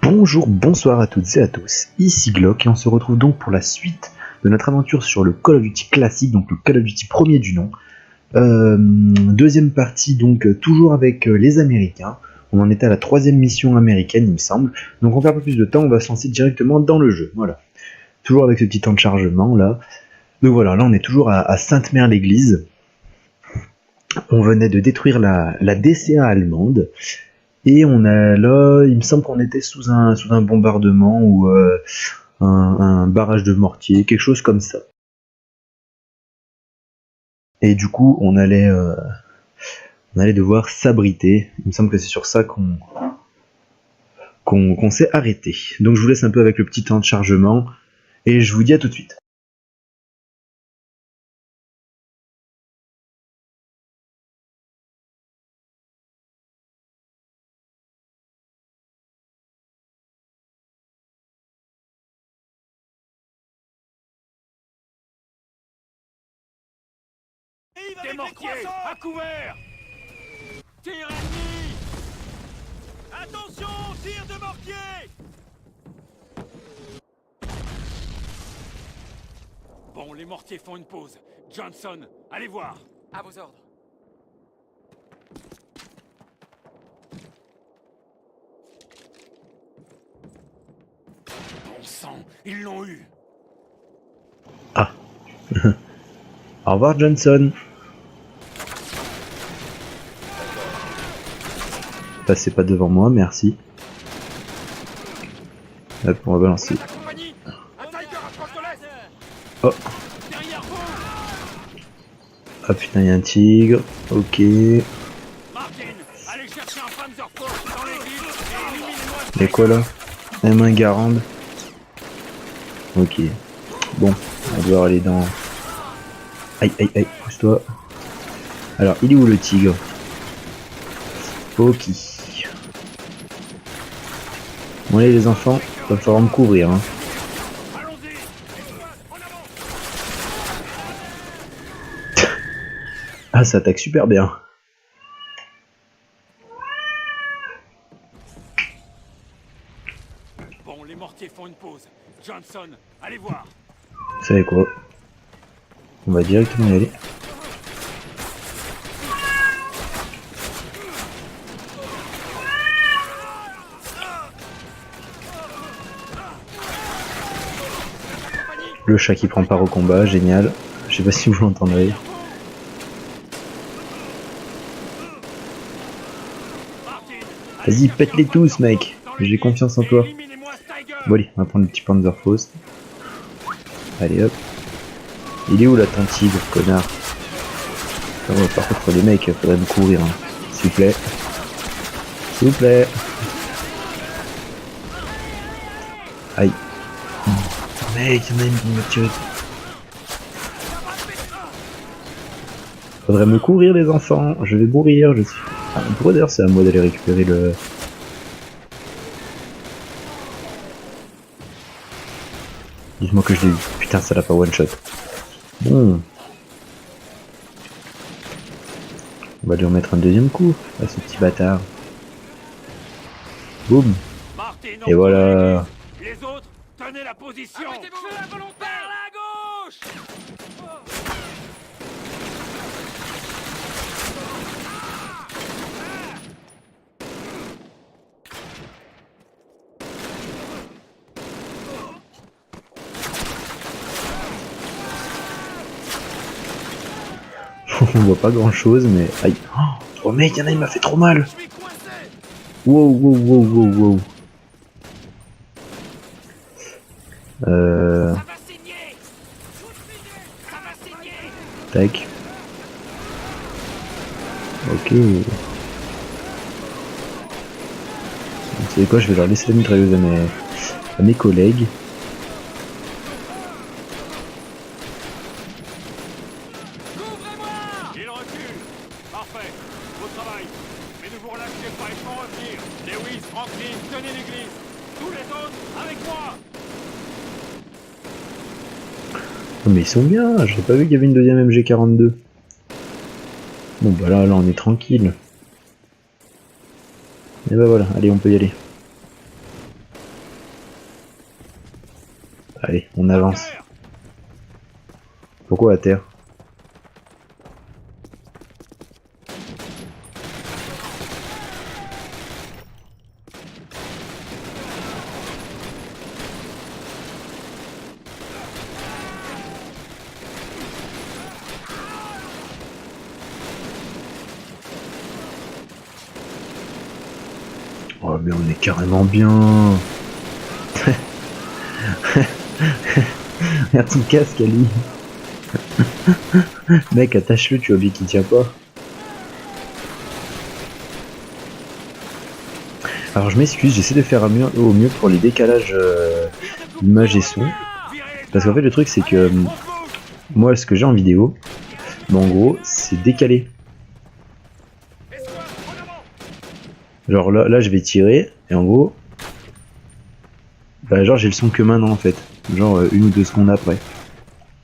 Bonjour, bonsoir à toutes et à tous, ici Glock et on se retrouve donc pour la suite de notre aventure sur le Call of Duty classique, donc le Call of Duty premier du nom. Deuxième partie donc toujours avec les Américains, on en était à la 3ème mission américaine il me semble, donc on perd pas plus de temps, on va se lancer directement dans le jeu, voilà. Toujours avec ce petit temps de chargement là. Donc voilà, là on est toujours à Sainte-Mère-l'Église, on venait de détruire la DCA allemande. Et on a là, il me semble qu'on était sous un bombardement ou un barrage de mortier, quelque chose comme ça. Et du coup, on allait devoir s'abriter. Il me semble que c'est sur ça qu'on s'est arrêté. Donc je vous laisse un peu avec le petit temps de chargement et je vous dis à tout de suite. Des mortiers, à couvert! Tir ennemi! Attention, tir de mortier! Bon, les mortiers font une pause. Johnson, allez voir! À vos ordres. Bon sang, ils l'ont eu! Ah. Au revoir Johnson. Passez pas devant moi, merci. Hop, on va balancer. Oh. Ah putain, y'a un tigre. Ok. Martin, allez chercher un Panzerfaust dans l'église et éliminez-moi ce Y'a quoi là? M1 Garand. Ok. Bon, on va devoir aller dans... Aïe aïe aïe, pousse-toi. Alors, il est où le tigre? Ok. Bon allez les enfants, il va falloir me couvrir hein. Ah ça attaque super bien. Bon, les mortiers font une pause. Johnson, allez voir. Vous savez quoi? On va directement y aller. Le chat qui prend part au combat, génial. Je sais pas si vous l'entendrez. Vas-y, pète-les tous, mec. J'ai confiance en toi. Bon allez, on va prendre le petit Panzerfaust. Allez hop. Il est où là ton tigre, connard? Oh, par contre les mecs, faudrait me courir, hein. S'il vous plaît. S'il vous plaît. Aïe. Mec, il y en a une qui me tire. Faudrait me courir les enfants, je vais mourir, je suis... Ah, on pourrait d'ailleurs c'est à moi d'aller récupérer le... Dites-moi que je l'ai eu. Putain, ça l'a pas one shot. Bon. On va lui remettre un deuxième coup à ce petit bâtard. Boum. Et voilà. Les autres, tenez la position. Arrêtez-vous, la volontaire, à gauche. On voit pas grand chose, mais aïe. Oh mec, y'en a, il m'a fait trop mal. Wow, wow, wow, wow, wow. Tac. Ok. Vous savez quoi, je vais leur laisser la mitrailleuse à mes collègues. Il recule. Parfait. Beau travail. Mais ne vous relâchez pas, ils vont revenir. Lewis, Franklin, tenez l'église. Tous les autres, avec moi. Oh, mais ils sont bien, j'avais pas vu qu'il y avait une deuxième MG42. Bon bah là on est tranquille. Et bah voilà, allez on peut y aller. Allez, on avance. Pourquoi à terre? Oh mais on est carrément bien. Regarde ton casque Ali. Mec attache-le, tu vois bien qu'il tient pas. Alors je m'excuse, j'essaie de faire au mieux pour les décalages images et son. Parce qu'en fait le truc c'est que moi ce que j'ai en vidéo, en gros c'est décalé. Genre là je vais tirer et en gros bah genre j'ai le son que maintenant en fait. Genre 1 ou 2 secondes après.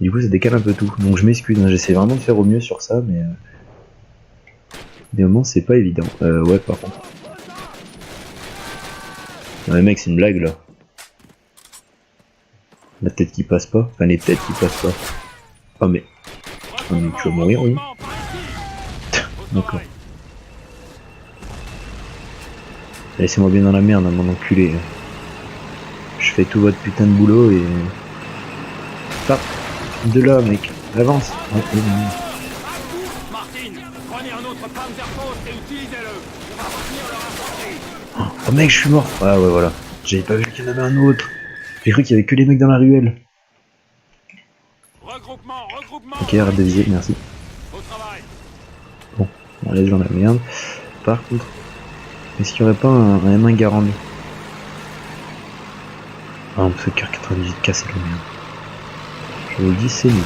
Du coup ça décale un peu tout. Donc je m'excuse, hein, j'essaie vraiment de faire au mieux sur ça mais des moments c'est pas évident. Ouais par contre. Non mais mec c'est une blague là. La tête qui passe pas. Enfin les têtes qui passent pas. Oh mais tu vas mourir oui. D'accord. Laissez-moi bien dans la merde, mon enculé. Je fais tout votre putain de boulot et... Pas de là, mec. Avance. Martin, prenez un autre Panzerfaust et utilisez-le. On va retenir leur infanterie. Oh mec, je suis mort. Ah ouais, voilà. J'avais pas vu qu'il y en avait un autre. J'ai cru qu'il y avait que les mecs dans la ruelle. Regroupement. Ok, arrête de viser, merci. Au travail. Bon, on laisse dans la merde. Par contre, est-ce qu'il y aurait pas un M1 Garand? Ah, on peut faire 98K, c'est le merde. Je vous le dis, c'est nul.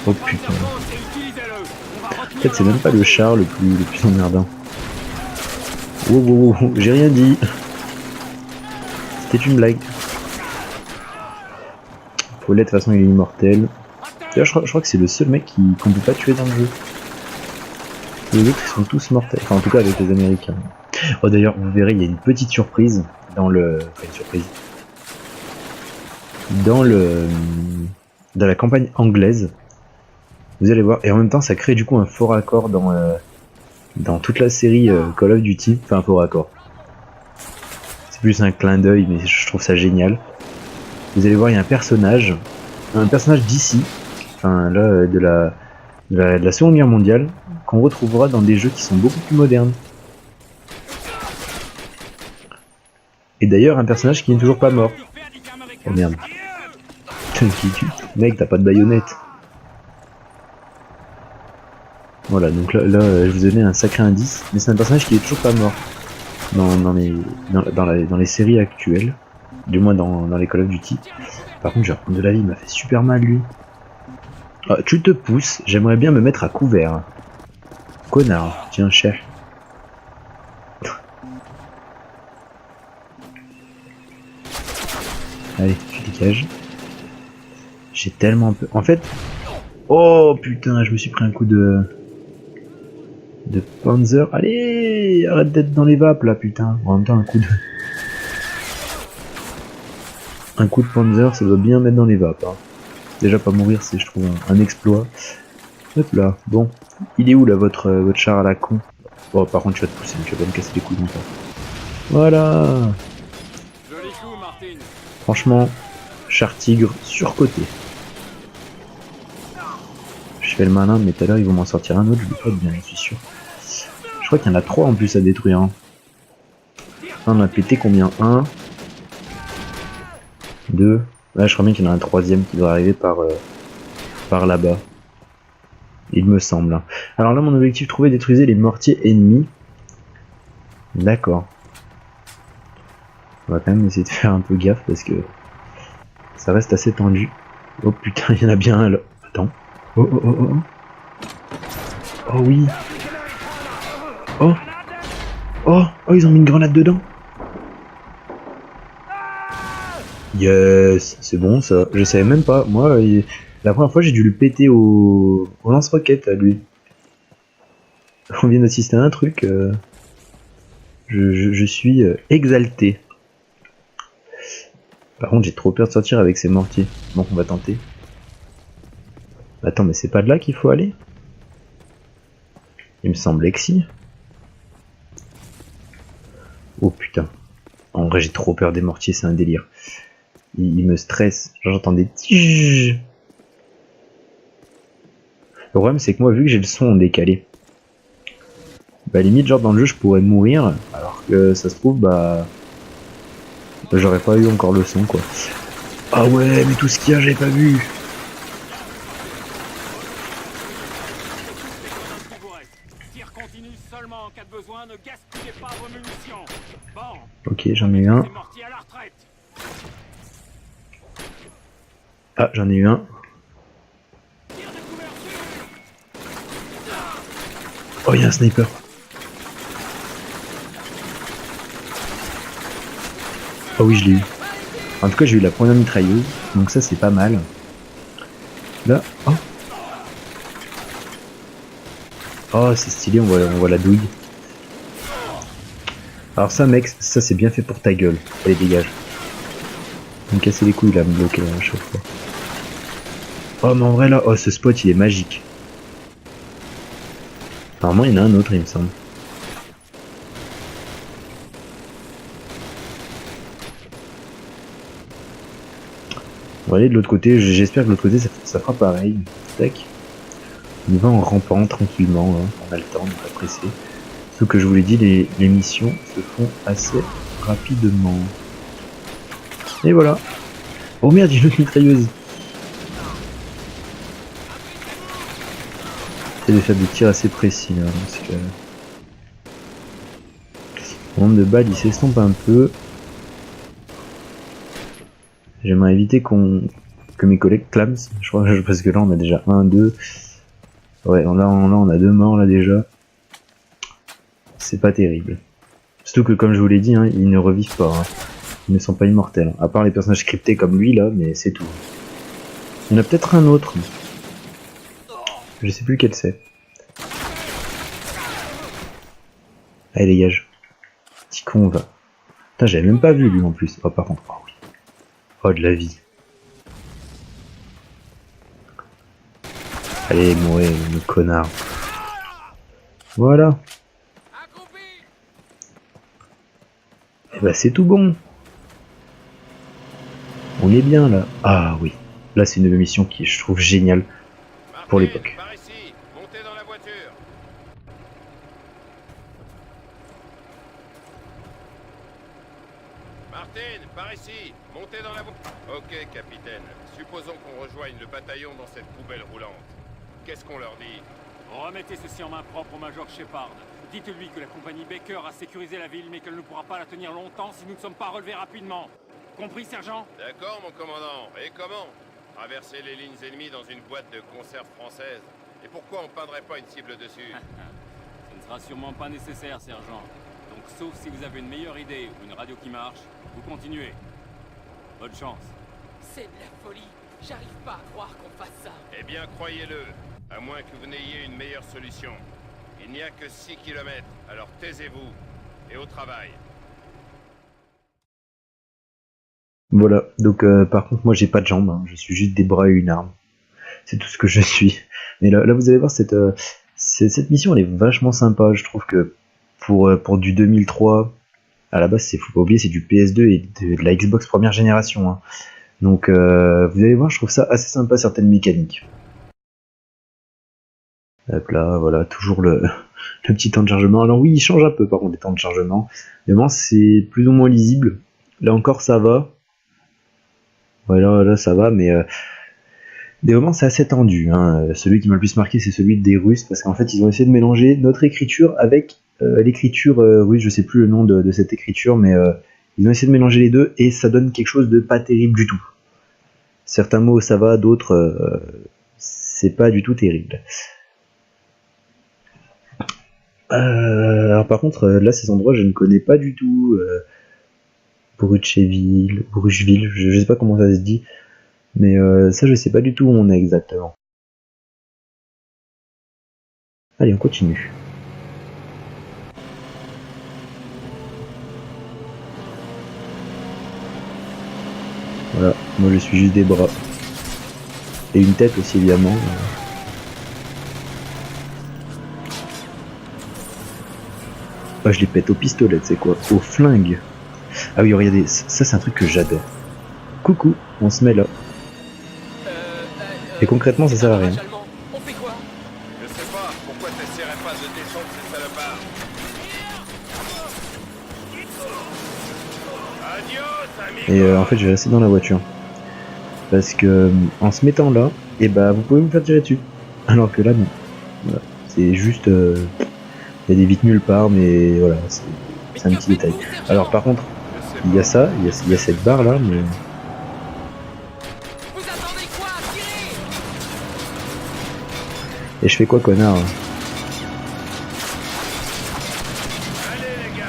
Oh putain. En fait, c'est même pas le char le plus emmerdant. Wow, j'ai rien dit. C'était une blague. Paulet, de toute façon, il est immortel. D'ailleurs, je crois que c'est le seul mec qu'on peut pas tuer dans le jeu. Les autres, ils sont tous mortels. Enfin, en tout cas, avec les Américains. Oh, d'ailleurs, vous verrez, il y a une petite surprise dans le... Enfin, une surprise. Dans la campagne anglaise. Vous allez voir. Et en même temps, ça crée du coup un fort raccord dans toute la série Call of Duty. Enfin, un fort raccord. C'est plus un clin d'œil, mais je trouve ça génial. Vous allez voir, il y a un personnage d'ici. Enfin, là, de la Seconde Guerre mondiale, qu'on retrouvera dans des jeux qui sont beaucoup plus modernes. Et d'ailleurs, un personnage qui n'est toujours pas mort. Oh merde. Qui tue. Mec, t'as pas de baïonnette. Voilà, donc là, je vous ai donné un sacré indice, mais c'est un personnage qui est toujours pas mort dans les séries actuelles, du moins dans les Call of Duty. Par contre, je vais reprendre de la vie, il m'a fait super mal lui. Ah, tu te pousses, j'aimerais bien me mettre à couvert. Connard, tiens, cher. Allez, tu dégages. J'ai tellement peu. En fait. Oh putain, je me suis pris un coup de Panzer. Allez, arrête d'être dans les vapes là, putain. En même temps, un coup de Panzer, ça doit bien mettre dans les vapes. Hein. Déjà, pas mourir, c'est, je trouve, un exploit. Hop là, bon. Il est où là, votre char à la con? Oh, par contre, tu vas te pousser, tu vas pas me casser les couilles longtemps. Voilà. Joli coup, Martin. Franchement, char tigre surcoté. Je fais le malin, mais tout à l'heure, ils vont m'en sortir un autre, je vais pas être bien, je suis sûr. Je crois qu'il y en a 3 en plus à détruire. Hein. On a pété combien? 1, 2. Là, je crois bien qu'il y en a un 3ème qui doit arriver par là-bas. Il me semble. Alors là, mon objectif, trouver et détruire les mortiers ennemis. D'accord. On va quand même essayer de faire un peu gaffe parce que ça reste assez tendu. Oh putain, il y en a bien un là. Attends. Oh. Oh oui. Oh. Oh, ils ont mis une grenade dedans. Yes, c'est bon ça. Je savais même pas. Moi, la première fois, j'ai dû le péter au lance-roquette à lui. On vient d'assister à un truc. Je suis exalté. Par contre, j'ai trop peur de sortir avec ces mortiers. Bon, on va tenter. Attends, mais c'est pas de là qu'il faut aller? Il me semblait que si. Oh putain. En vrai, j'ai trop peur des mortiers, c'est un délire. Il me stresse. J'entends des tiges. Le problème, c'est que moi, vu que j'ai le son en décalé, bah limite, genre dans le jeu, je pourrais mourir, alors que ça se trouve, bah j'aurais pas eu encore le son, quoi. Ah ouais, mais tout ce qu'il y a, j'avais pas vu. Tir continue seulement en cas de besoin, ne gaspillez pas vos munitions. Bon. Ok, j'en ai eu un. Mortier à la retraite. Ah, j'en ai eu un. Tire de couverture. Oh, il y a un sniper. Oh oui, je l'ai eu. En tout cas, j'ai eu la première mitrailleuse, donc ça c'est pas mal. Là, oh. Oh, c'est stylé, on voit la douille. Alors ça, mec, ça c'est bien fait pour ta gueule. Allez, dégage. Il me casser les couilles là, me bloquer à chaque fois. Oh, mais en vrai là, oh, ce spot il est magique. Normalement, il y en a un autre, il me semble. On va aller de l'autre côté, j'espère que de l'autre côté ça fera pareil. Tac. On y va en rampant tranquillement, hein. On a le temps, on n'est pas pressé. Ce que je vous l'ai dit, les missions se font assez rapidement. Et voilà. Oh merde, j'ai une autre mitrailleuse. J'essaie de faire des tirs assez précis là, parce que le nombre de balles il s'estompe un peu. J'aimerais éviter que mes collègues clament, je crois, parce que là on a déjà 1, 2. Ouais, là on a 2 morts là déjà. C'est pas terrible. Surtout que comme je vous l'ai dit, hein, ils ne revivent pas. Hein. Ils ne sont pas immortels. À part les personnages scriptés comme lui là, mais c'est tout. Il y en a peut-être un autre. Je sais plus quel c'est. Allez, dégage. Petit con, va. Putain, j'avais même pas vu lui en plus. Oh, par contre. Oh oui. Oh, de la vie. Allez, mourir, le connard. Voilà. Et bah, c'est tout bon. On est bien là. Ah oui. Là, c'est une mission qui, je trouve, géniale pour l'époque. Par ici, montez dans la voiture. Martin, par ici, montez dans la voiture. Ok, capitaine. Supposons qu'on rejoigne le bataillon dans cette poubelle roulante. Qu'est-ce qu'on leur dit? Remettez ceci en main propre au Major Shepard. Dites-lui que la compagnie Baker a sécurisé la ville, mais qu'elle ne pourra pas la tenir longtemps si nous ne sommes pas relevés rapidement. Compris, sergent? D'accord, mon commandant. Et comment? Traverser les lignes ennemies dans une boîte de conserve française. Et pourquoi on peindrait pas une cible dessus? Ce ne sera sûrement pas nécessaire, sergent. Donc, sauf si vous avez une meilleure idée ou une radio qui marche, vous continuez. Bonne chance. C'est de la folie. J'arrive pas à croire qu'on fasse ça. Eh bien, croyez-le. À moins que vous n'ayez une meilleure solution. Il n'y a que 6 kilomètres, alors taisez-vous. Et au travail. Voilà, donc par contre moi j'ai pas de jambes, hein. Je suis juste des bras et une arme. C'est tout ce que je suis. Mais là vous allez voir, cette mission elle est vachement sympa, je trouve que pour du 2003, à la base faut pas oublier c'est du PS2 et de la Xbox première génération. Hein. Donc vous allez voir, je trouve ça assez sympa certaines mécaniques. Hop là, voilà, toujours le petit temps de chargement. Alors oui, il change un peu par contre les temps de chargement. Mais bon, c'est plus ou moins lisible. Là encore ça va. Voilà, là ça va, mais des moments c'est assez tendu. Hein. Celui qui m'a le plus marqué c'est celui des Russes, parce qu'en fait ils ont essayé de mélanger notre écriture avec l'écriture russe, je sais plus le nom de cette écriture, mais ils ont essayé de mélanger les deux et ça donne quelque chose de pas terrible du tout. Certains mots ça va, d'autres c'est pas du tout terrible. Alors par contre, là, ces endroits, je ne connais pas du tout. Brucheville, je sais pas comment ça se dit. Mais ça, je sais pas du tout où on est exactement. Allez, on continue. Voilà, moi je suis juste des bras. Et une tête aussi, évidemment. Ah, je les pète au pistolet, c'est quoi? Au flingue. Ah oui, regardez, ça c'est un truc que j'adore. Coucou, on se met là. Et concrètement, ça sert à rien. On fait quoi? Je sais pas, pourquoi t'essaierais pas de descendre ces salopards? Adios, amigo. Et en fait, je vais rester dans la voiture. Parce que en se mettant là, et bah vous pouvez vous faire tirer dessus. Alors que là, non. Voilà. C'est juste. Il y a des vitres nulle part, mais voilà, c'est un petit détail. Alors par contre, il y a ça, il y a cette barre là, mais. Vous attendez quoi? Tirez! Et je fais quoi, connard? Allez les gars,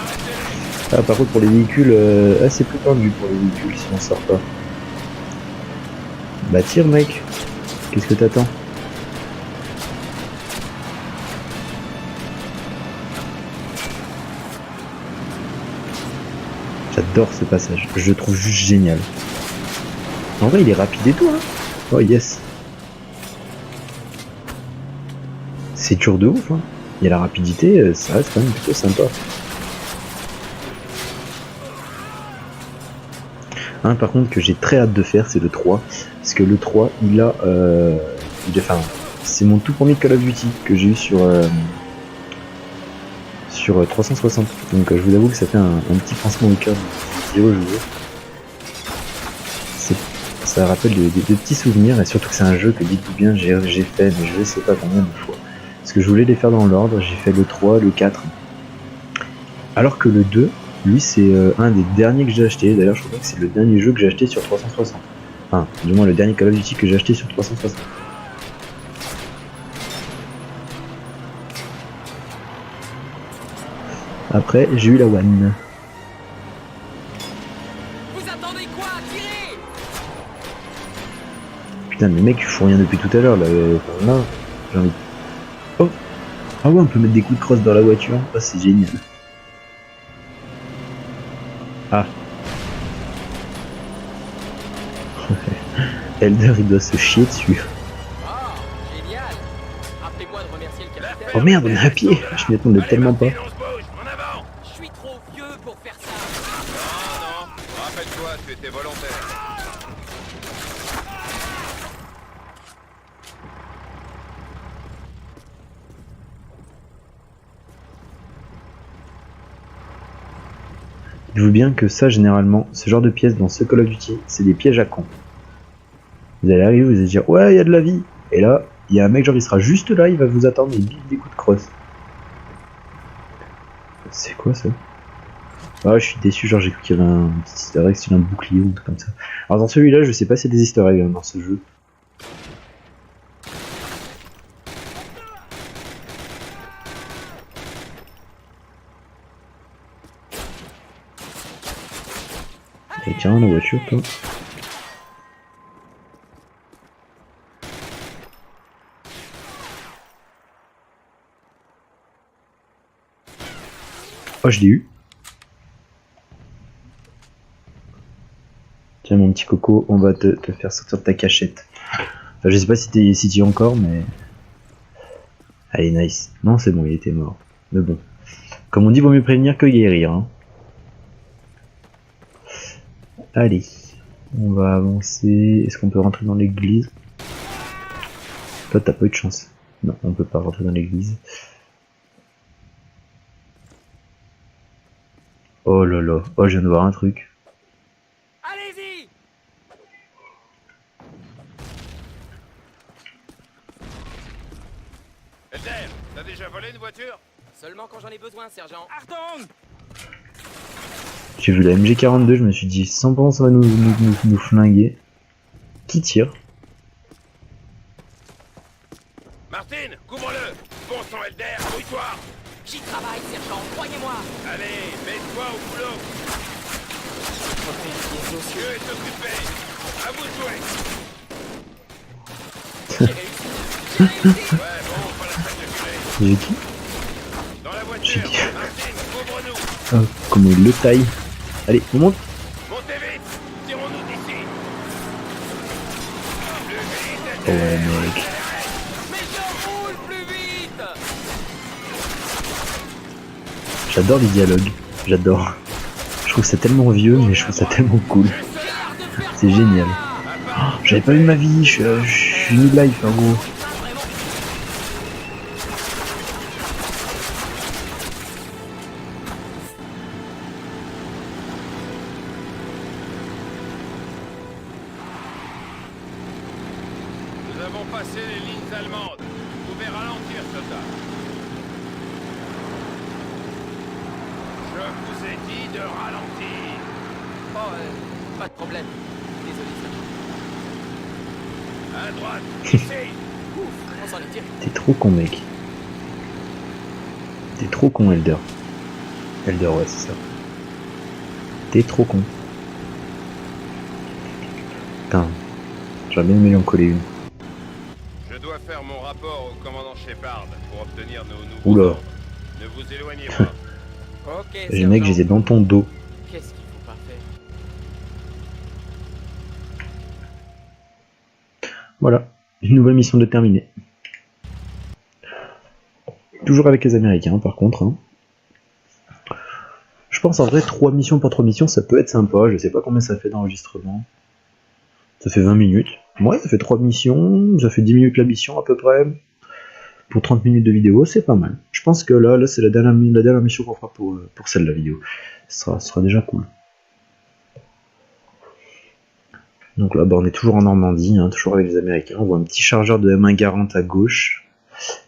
arrêtez-les. Ah, par contre, pour les véhicules, c'est plus tendu pour les véhicules si on sort pas. Bah, tire, mec. Qu'est-ce que t'attends? J'adore ce passage, je le trouve juste génial. En vrai, il est rapide et tout, hein. Oh yes. C'est dur de ouf, hein. Il y a la rapidité, ça reste quand même plutôt sympa. Un par contre que j'ai très hâte de faire, c'est le 3. Parce que le 3, enfin, c'est mon tout premier Call of Duty que j'ai eu sur 360. Donc je vous avoue que ça fait un petit pincement au cœur de jouer. Ça rappelle des petits souvenirs, et surtout que c'est un jeu que, dites-vous bien, j'ai fait, mais je sais pas combien de fois. Parce que je voulais les faire dans l'ordre, j'ai fait le 3, le 4. Alors que le 2, lui, c'est un des derniers que j'ai acheté. D'ailleurs, je crois que c'est le dernier jeu que j'ai acheté sur 360. Enfin, du moins le dernier Call of Duty que j'ai acheté sur 360. Après, j'ai eu la One. Vous attendez quoi? Tirez! Putain, mais mec, ils font rien depuis tout à l'heure, là. Là, j'ai envie de... Oh! Ah ouais, on peut mettre des coups de crosse dans la voiture. Oh, c'est génial. Ah. Elder, il doit se chier dessus. Oh, génial! Rappelez-moi de remercier le capitaine. Oh merde, on est à pied. Je m'y attendais tellement pas. On se bouge, en avant. Je suis trop vieux pour faire ça. Non, rappelle-toi, tu étais volontaire. Dites-vous bien que ça, généralement, ce genre de pièces dans ce Call of Duty, c'est des pièges à cons. Vous allez arriver, vous allez dire ouais, il y a de la vie. Et là, il y a un mec, genre, il sera juste là, il va vous attendre et bite des coups de crosse. C'est quoi ça? Ah, je suis déçu, genre, j'ai cru qu'il y avait un petit easter egg, style un bouclier ou un truc comme ça. Alors, dans celui-là, je sais pas s'il y a des easter eggs hein, dans ce jeu. Et tiens, la voiture, toi. Oh, je l'ai eu. Tiens, mon petit coco, on va te faire sortir de ta cachette. Enfin, je sais pas si t'y es encore, mais... Allez, nice. Non, c'est bon, il était mort. Mais bon. Comme on dit, vaut mieux prévenir que guérir. Hein. Allez. On va avancer. Est-ce qu'on peut rentrer dans l'église? Toi, t'as pas eu de chance. Non, on peut pas rentrer dans l'église. Oh là là. Oh, je viens de voir un truc. Allez-y! Elder, t'as déjà volé une voiture? Seulement quand j'en ai besoin, sergent. Artung! J'ai vu la MG42, je me suis dit 100% ça va nous flinguer. Qui tire? Martine, couvre-le! bon sang, Elder, mouille-toi. J'y travaille, sergent, croyez-moi. Allez, mets-toi au boulot. Dieu est occupé. À vous de jouer. J'ai réussi. J'ai réussi. Ouais, bon, pas la peine de gueuler. J'ai qui? Dans la voiture, Martin, couvre-nous. Oh, comment il le taille. Allez, on monte. Montez vite. Tirons-nous d'ici. Plus vite, Oh Elder. mec. Mais je roule plus vite. J'adore les dialogues. J'adore. Je trouve ça tellement vieux, mais je trouve ça tellement cool. C'est génial. Oh, j'avais pas vu ma vie, je suis new life en gros. Nous avons passé les lignes allemandes. Vous pouvez ralentir, soldat. Je vous ai dit de ralentir. Oh, pas de problème. Désolé, sergent. À droite, ici. Ouf, on s'en est tiré. T'es trop con mec. T'es trop con Elder. Elder ouais c'est ça. T'es trop con. Putain. J'aurais bien aimé lui en coller une. Je dois faire mon rapport au commandant Shepard pour obtenir nos nouveaux Oula. ordres. Ne vous éloignez pas. Ok, Les mecs, je les ai dans ton dos. Qu'est-ce qu'il faut pas faire? Voilà. Une nouvelle mission de terminée. Toujours avec les Américains par contre. Hein. Je pense en vrai 3 missions pour 3 missions ça peut être sympa. Je sais pas combien ça fait d'enregistrement. Ça fait 20 minutes. Ouais, ça fait 3 missions. Ça fait 10 minutes la mission à peu près. Pour 30 minutes de vidéo, c'est pas mal. Je pense que là c'est la dernière mission qu'on fera pour celle de la vidéo. Ce sera déjà cool. Donc là, bah, on est toujours en Normandie, hein, toujours avec les Américains. On voit un petit chargeur de M1 Garand à gauche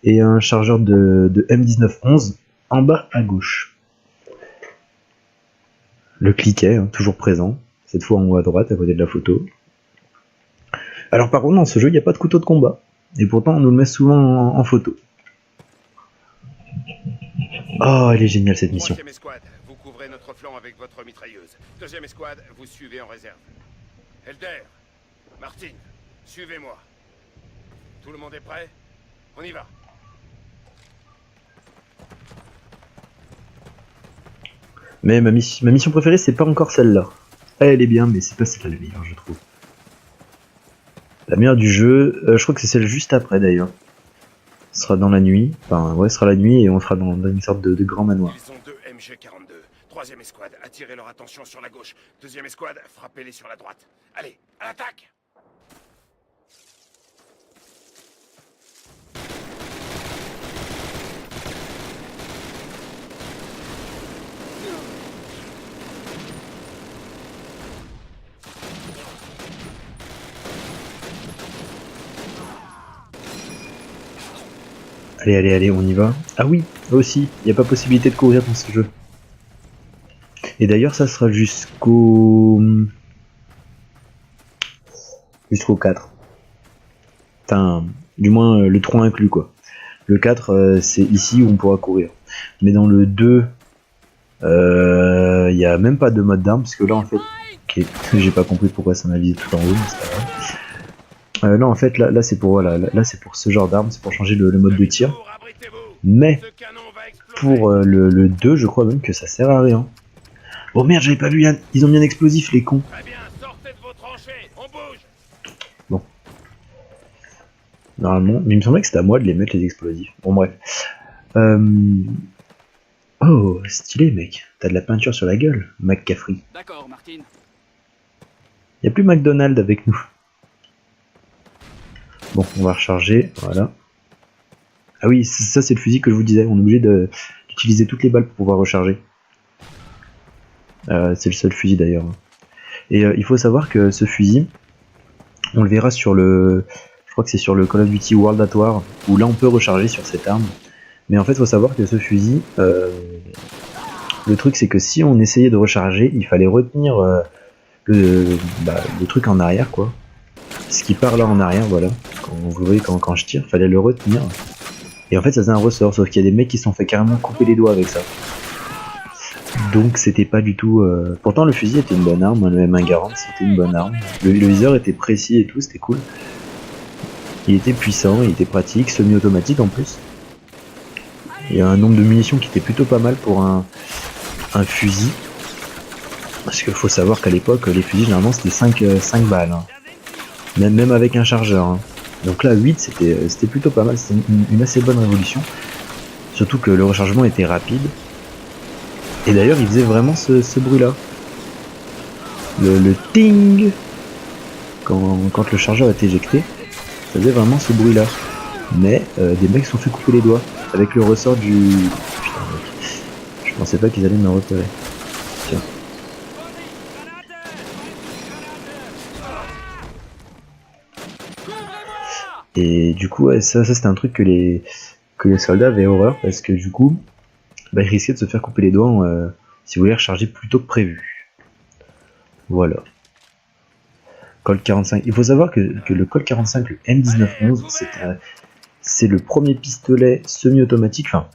et un chargeur de M1911 en bas à gauche. Le cliquet, hein, toujours présent, cette fois en haut à droite, à côté de la photo. Alors par contre, dans ce jeu, il n'y a pas de couteau de combat. Et pourtant, on nous le met souvent en photo. Oh, elle est géniale cette mission. Troisième escouade, vous couvrez notre flanc avec votre mitrailleuse. Deuxième escouade, vous suivez en réserve. Elder, Martin, suivez-moi. Tout le monde est prêt? On y va. Mais ma mission préférée, c'est pas encore celle-là. Elle est bien, mais c'est pas celle-là la meilleure, je trouve. La meilleure du jeu, je crois que c'est celle juste après d'ailleurs. Ce sera dans la nuit, enfin ouais, ce sera la nuit et on sera dans une sorte de grand manoir. Ils ont 2 MG42. Troisième escouade, attirez leur attention sur la gauche. Deuxième escouade, frappez-les sur la droite. Allez, à l'attaque! Allez, allez, allez, on y va. Ah oui, aussi, il n'y a pas possibilité de courir dans ce jeu. Et d'ailleurs, ça sera jusqu'au 4. Enfin, du moins le 3 inclus quoi. Le 4, c'est ici où on pourra courir. Mais dans le 2, il n'y a même pas de mode d'arme, parce que là en fait, okay, j'ai pas compris pourquoi ça m'a visé tout en haut, mais c'est pas grave. Non, en fait, là c'est pour voilà, là c'est pour ce genre d'arme, c'est pour changer le mode de tir. Mais pour le 2, je crois même que ça sert à rien. Oh merde, j'avais pas vu, ils ont mis un explosif, les cons. Très bien, sortez de vos tranchées, on bouge. Bon. Normalement, mais il me semblait que c'était à moi de les mettre les explosifs. Bon bref. Oh, stylé mec. T'as de la peinture sur la gueule, McCaffrey. D'accord, Martin. Y a plus McDonald's avec nous. Bon, on va recharger, voilà. Ah oui, ça c'est le fusil que je vous disais, on est obligé d'utiliser toutes les balles pour pouvoir recharger. C'est le seul fusil d'ailleurs. Et il faut savoir que ce fusil, on le verra sur le... Je crois que c'est sur le Call of Duty World at War, où là on peut recharger sur cette arme. Mais en fait, il faut savoir que ce fusil, le truc c'est que si on essayait de recharger, il fallait retenir le truc en arrière, quoi. Ce qui part là en arrière, voilà. Quand vous voyez quand je tire, il fallait le retenir. Et en fait ça faisait un ressort, sauf qu'il y a des mecs qui se sont fait carrément couper les doigts avec ça. Donc c'était pas du tout... Pourtant le fusil était une bonne arme, le M140 c'était une bonne arme. Le viseur était précis et tout, c'était cool. Il était puissant, il était pratique, semi-automatique en plus. Il y a un nombre de munitions qui était plutôt pas mal pour un fusil. Parce qu'il faut savoir qu'à l'époque, les fusils généralement c'était 5 balles. Hein. Même avec un chargeur. Hein. Donc là 8 c'était plutôt pas mal, c'était une assez bonne révolution. Surtout que le rechargement était rapide. Et d'ailleurs il faisait vraiment ce bruit là. Le ting quand le chargeur est éjecté, ça faisait vraiment ce bruit là. Mais des mecs se sont fait couper les doigts avec le ressort du... Putain mec, je pensais pas qu'ils allaient me repérer. Tiens. Et du coup ouais, ça c'était un truc que les soldats avaient horreur parce que du coup bah, ils risquaient de se faire couper les doigts si vous voulez recharger plus tôt que prévu. Voilà. Colt 45. Il faut savoir que le Colt 45, le M1911, c'est le premier pistolet semi-automatique. Enfin.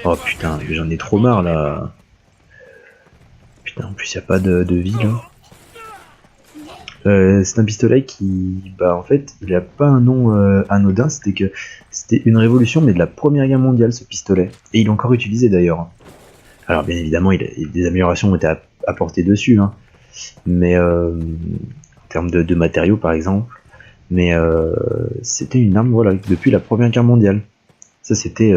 Oh putain, j'en ai trop marre là. Putain, en plus il n'y a pas de vie là. C'est un pistolet qui, bah en fait, il a pas un nom anodin, c'était une révolution, mais de la Première Guerre mondiale ce pistolet, et il est encore utilisé d'ailleurs. Alors bien évidemment, des améliorations ont été apportées dessus, hein. Mais en termes de matériaux par exemple, mais c'était une arme voilà depuis la Première Guerre mondiale. Ça c'était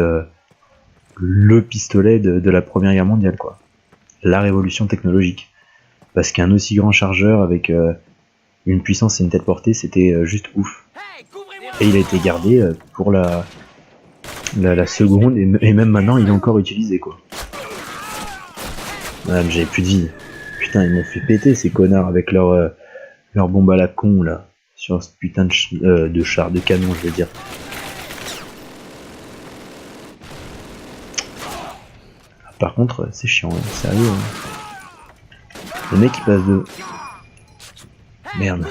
le pistolet de la Première Guerre mondiale quoi, la révolution technologique, parce qu'un aussi grand chargeur avec une puissance et une tête portée, c'était juste ouf. Et il a été gardé pour la seconde, et même maintenant il est encore utilisé quoi. Ah, j'avais plus de vie. Putain, ils m'ont fait péter ces connards avec leur bombe à la con là, sur ce putain de char, de canon je veux dire. Par contre, c'est chiant, hein, sérieux. Hein. Le mec il passe de... Merde.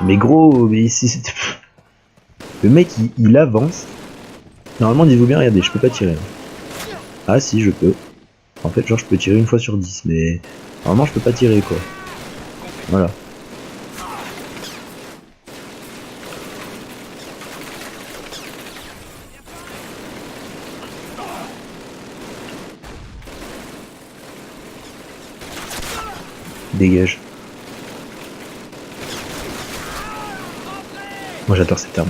Mais gros, mais ici, le mec il avance. Normalement, dites-vous bien, regardez, je peux pas tirer. Ah si, je peux. En fait, genre, je peux tirer une fois sur 10, mais normalement, je peux pas tirer quoi. Voilà. Dégage. Moi j'adore cette arme.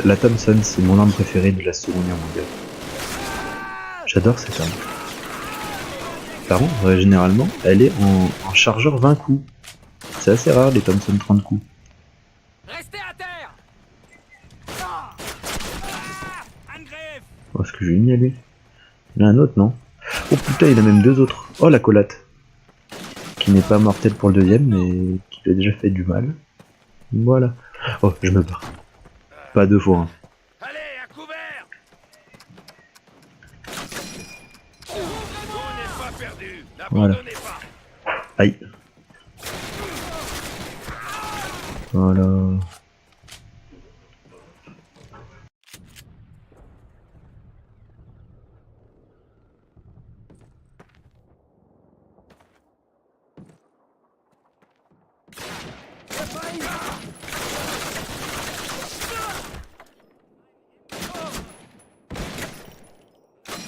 La Thompson, c'est mon arme préférée de la Seconde Guerre mondiale. J'adore cette arme. Par contre, généralement, elle est en chargeur 20 coups. C'est assez rare les Thompson 30 coups. Restez à terre. Oh, est-ce que je vais mis à lui? Il y en a un autre, non? Oh putain, il y en a même deux autres. Oh la collate. Qui n'est pas mortelle pour le deuxième, mais qui lui a déjà fait du mal. Voilà. Oh, je me barre. Pas deux fois. Hein. Allez, à couvert. Vous n'êtes pas perdu. N'abandonnez pas. Aïe. Voilà.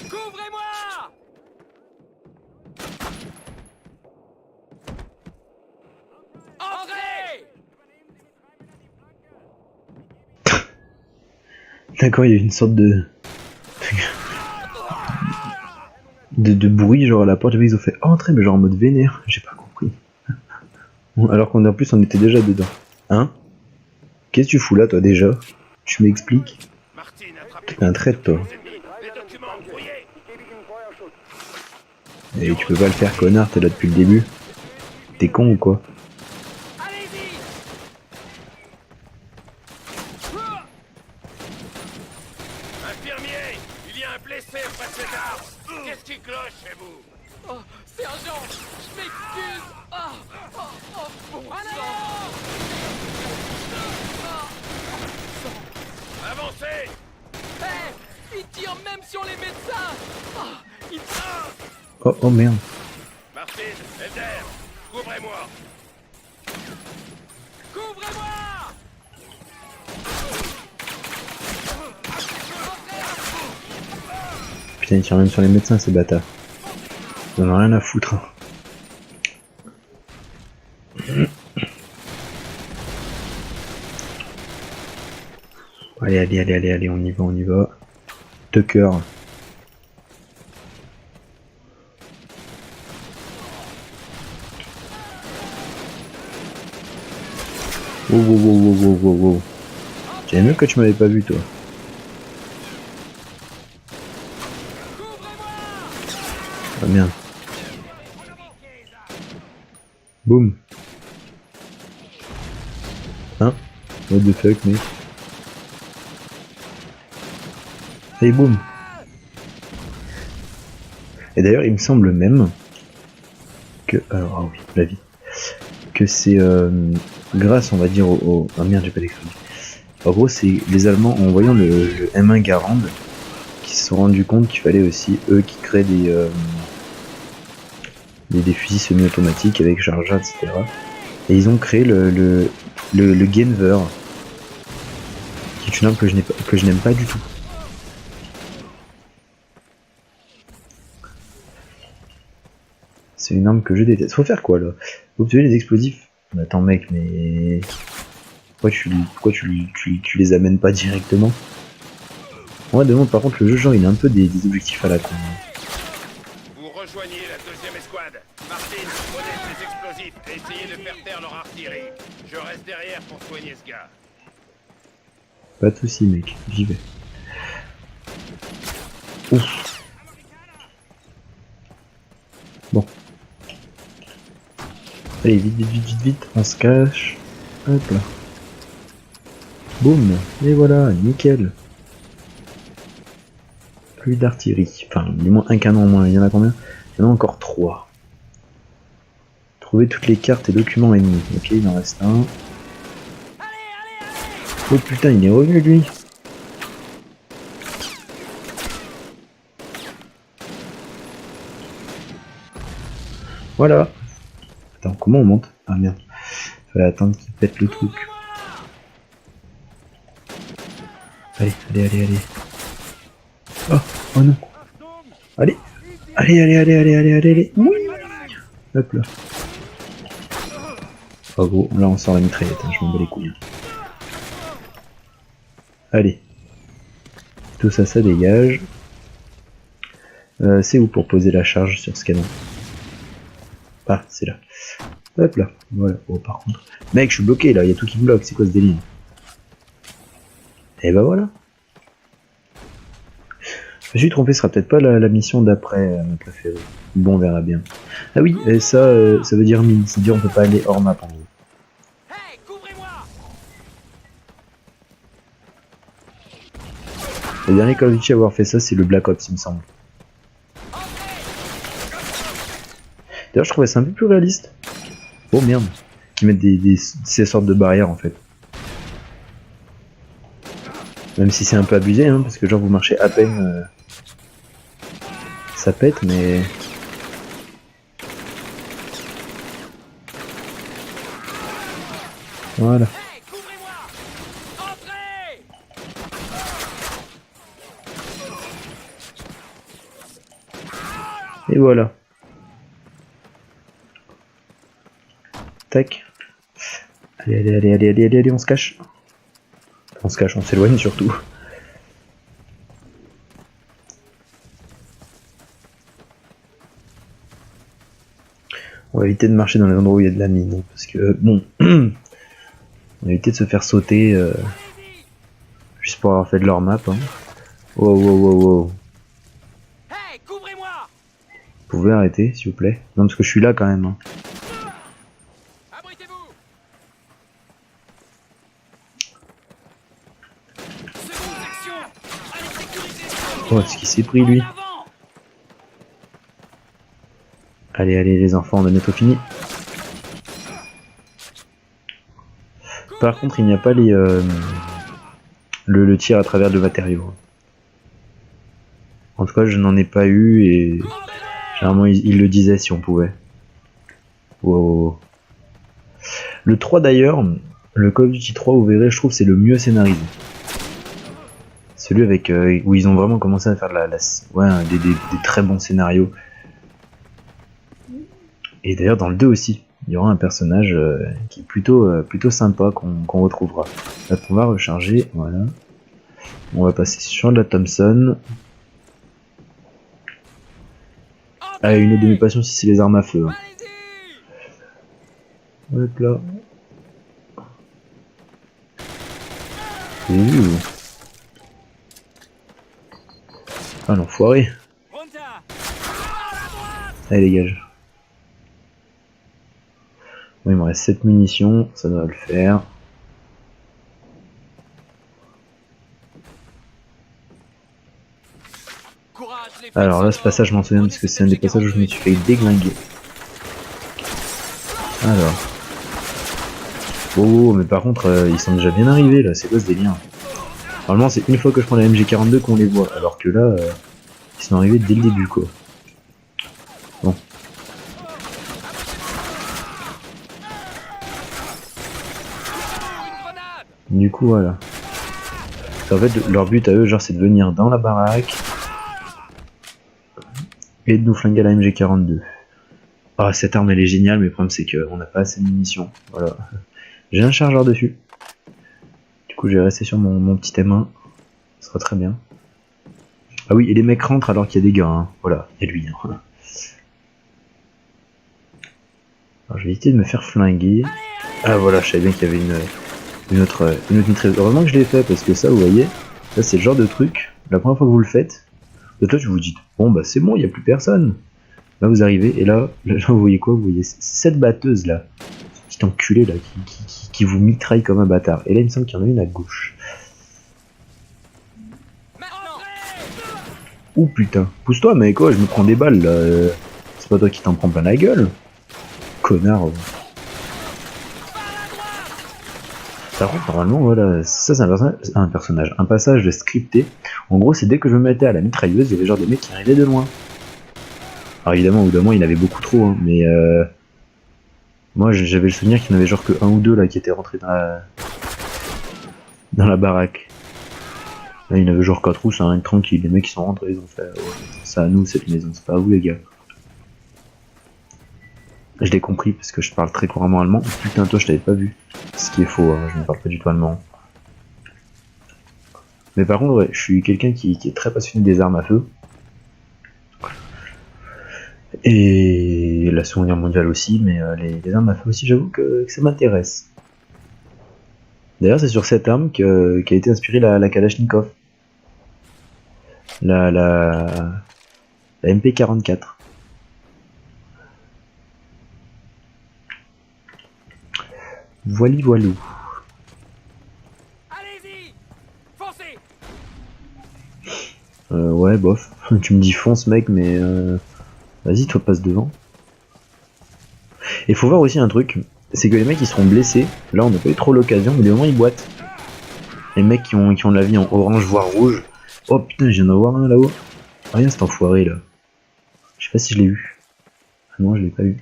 Couvrez-moi. Entrez. D'accord, il y a une sorte de bruit genre à la porte, ils ont fait entrer mais genre en mode vénère, j'ai pas compris. Alors qu'en plus on était déjà dedans. Hein? Qu'est-ce que tu fous là toi déjà? Tu m'expliques? T'es un traître toi. Et tu peux pas le faire connard, t'es là depuis le début. T'es con ou quoi? Allez-y. Infirmier, il y a un blessé près de cette arme. Qu'est-ce qui cloche chez vous? Oh, sergent, je m'excuse. Bon sang. Avancez. Hey, Ils tirent même sur les médecins. Oh, ils... Oh merde. Martin, Elder, couvrez-moi. Couvrez-moi. Putain, ils tirent même sur les médecins, ces bâtards. Ils en ont rien à foutre. Hein. Allez, on y va. Tucker. Wow. J'avais mieux que tu m'avais pas vu, toi. Ah merde. Boum. Hein? What the fuck, mec? Et boum. Et d'ailleurs, il me semble même que... Alors, ah oui, la vie. Que c'est grâce, on va dire, au... Ah merde, j'ai pas d'explosion. En gros, c'est les Allemands, en voyant le M1 Garand, qui se sont rendus compte qu'il fallait aussi, eux, qui créent des fusils semi-automatiques avec chargeur, etc. Et ils ont créé le Genver, qui est une arme que je n'aime pas du tout. C'est une arme que je déteste. Faut faire quoi là? Faut obtenir les explosifs. Mais attends mec, mais pourquoi tu les amènes pas directement? Moi demande par contre le jeu genre il a un peu des objectifs à la con. Vous rejoignez la deuxième escouade. Martin, prenez les explosifs et essayez de faire taire leur artillerie. Je reste derrière pour soigner ce gars. Pas de soucis mec, j'y vais. Ouf. Bon. Allez, vite, on se cache. Hop là. Boum, et voilà, nickel. Plus d'artillerie. Enfin, du moins un canon en moins. Il y en a combien? Il y en a encore 3. Trouver toutes les cartes et documents ennemis. Ok, il en reste un. Oh putain, il est revenu lui. Voilà. Attends, comment on monte? Ah merde. Fallait attendre qu'il pète le truc. Allez. Oh non. Allez. Oui. Hop là. Oh gros, là on sort la mitraillette, hein, je m'en bats les couilles. Allez. Tout ça, ça dégage. C'est où pour poser la charge sur ce canon? Ah, c'est là. Hop là, voilà. Oh, par contre. Mec, je suis bloqué là, il y a tout qui me bloque, c'est quoi ce délire? Et bah voilà. Je me suis trompé, ce sera peut-être pas la mission d'après, ma préférée. Bon, on verra bien. Ah oui, et ça veut dire mine, c'est-à-dire on peut pas aller hors map en gros. Hey, couvrez-moi. Le dernier Call of Duty à avoir fait ça, c'est le Black Ops, il me semble. D'ailleurs, je trouvais ça un peu plus réaliste. Oh merde, qui mettent ces sortes de barrières en fait. Même si c'est un peu abusé, hein, parce que genre vous marchez à peine, ça pète, mais... Voilà. Hey, couvrez-moi. Entrez. Et voilà. Tac. Allez, on se cache. On se cache, on s'éloigne surtout. On va éviter de marcher dans les endroits où il y a de la mine, parce que bon, on va éviter de se faire sauter juste pour avoir fait de leur map. Hein. Wow. Hey, couvrez-moi. Vous pouvez arrêter, s'il vous plaît? Non, parce que je suis là quand même. Hein. Abritez-vous. Seconde section. Allez, sécurisez. Oh, ce qu'il s'est pris lui. Allez, les enfants, on a bientôt fini. Par contre, il n'y a pas le tir à travers le matériau. En tout cas, je n'en ai pas eu et généralement il le disait si on pouvait. Wow. Le 3 d'ailleurs, le Call of Duty 3, vous verrez, je trouve c'est le mieux scénarisé. Celui avec où ils ont vraiment commencé à faire des très bons scénarios. Et d'ailleurs dans le 2 aussi, il y aura un personnage qui est plutôt sympa qu'on retrouvera. Là, on va recharger, voilà. On va passer sur la Thompson. Ah, une autre de mes passions, c'est les armes à feu. Hein. Hop là. Ah l'enfoiré. Allez dégage. Bon, il me reste 7 munitions, ça doit le faire. Alors là ce passage je m'en souviens parce que c'est un des passages où je me suis fait déglinguer. Alors. Oh mais par contre ils sont déjà bien arrivés là, c'est quoi ce délire? Normalement c'est une fois que je prends la MG42 qu'on les voit, alors que là ils sont arrivés dès le début quoi. Bon. Du coup voilà. En fait leur but à eux genre c'est de venir dans la baraque et de nous flinguer à la MG42. Ah cette arme elle est géniale mais le problème c'est qu'on n'a pas assez de munitions. Voilà. J'ai un chargeur dessus. Du coup je vais rester sur mon petit M1. Ça sera très bien. Ah oui et les mecs rentrent alors qu'il y a des gars. Hein. Voilà, il y a lui. Hein. Alors je vais éviter de me faire flinguer. Ah voilà, je savais bien qu'il y avait une autre mitrailleuse. Heureusement que je l'ai fait parce que ça vous voyez, là c'est le genre de truc, la première fois que vous le faites, peut-être je vous dis bon bah c'est bon, il n'y a plus personne. Là vous arrivez et là vous voyez quoi? Vous voyez cette batteuse là, cette enculée là qui vous mitraille comme un bâtard. Et là il me semble qu'il y en a une à gauche. Ouh putain, pousse-toi mec, quoi, je me prends des balles là. C'est pas toi qui t'en prends plein la gueule. Connard. Par contre, normalement, voilà, ça c'est un passage scripté. En gros, c'est dès que je me mettais à la mitrailleuse, il y avait genre des mecs qui arrivaient de loin. Alors évidemment, au bout d'un moment, il y en avait beaucoup trop, hein, mais moi j'avais le souvenir qu'il y en avait genre que un ou deux là qui étaient rentrés dans la baraque. Là, il y en avait genre 4 ou 5, tranquille, les mecs qui sont rentrés, ils ont fait ça à nous cette maison, c'est pas à vous les gars. Je l'ai compris parce que je parle très couramment allemand. Putain, toi je t'avais pas vu. Ce qui est faux, hein, je ne parle pas du tout allemand. Mais par contre, ouais, je suis quelqu'un qui est très passionné des armes à feu. Et la Seconde Guerre mondiale aussi, mais les armes à feu aussi, j'avoue que ça m'intéresse. D'ailleurs, c'est sur cette arme qu'a été inspirée la Kalachnikov. La MP44. Voilou. Allez-y, foncez. Ouais, bof. Tu me dis fonce, mec, mais vas-y, toi passe devant. Et faut voir aussi un truc, c'est que les mecs ils seront blessés. Là, on n'a pas eu trop l'occasion, mais des moments ils boitent. Les mecs qui ont de la vie en orange voire rouge. Oh putain, je viens d'en voir un là-haut. Rien, cet enfoiré là. Je sais pas si je l'ai eu. Ah non, je l'ai pas eu.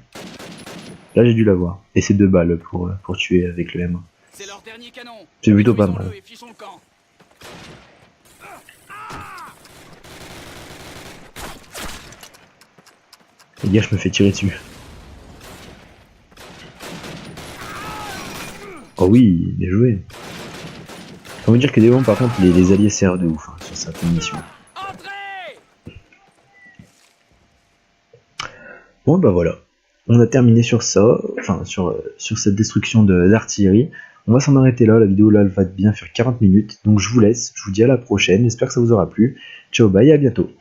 Là, j'ai dû l'avoir. Et c'est 2 balles pour tuer avec le M1. C'est leur dernier canon. C'est plutôt pas mal. Les gars, je me fais tirer dessus. Oh oui, bien joué. Faut vous dire que des moments, par contre, les alliés servent de ouf hein, sur certaines missions. Bon, bah voilà. On a terminé sur ça, enfin sur cette destruction d'artillerie. On va s'en arrêter là, la vidéo là elle va bien faire 40 minutes, donc je vous laisse, je vous dis à la prochaine, j'espère que ça vous aura plu. Ciao, bye, à bientôt.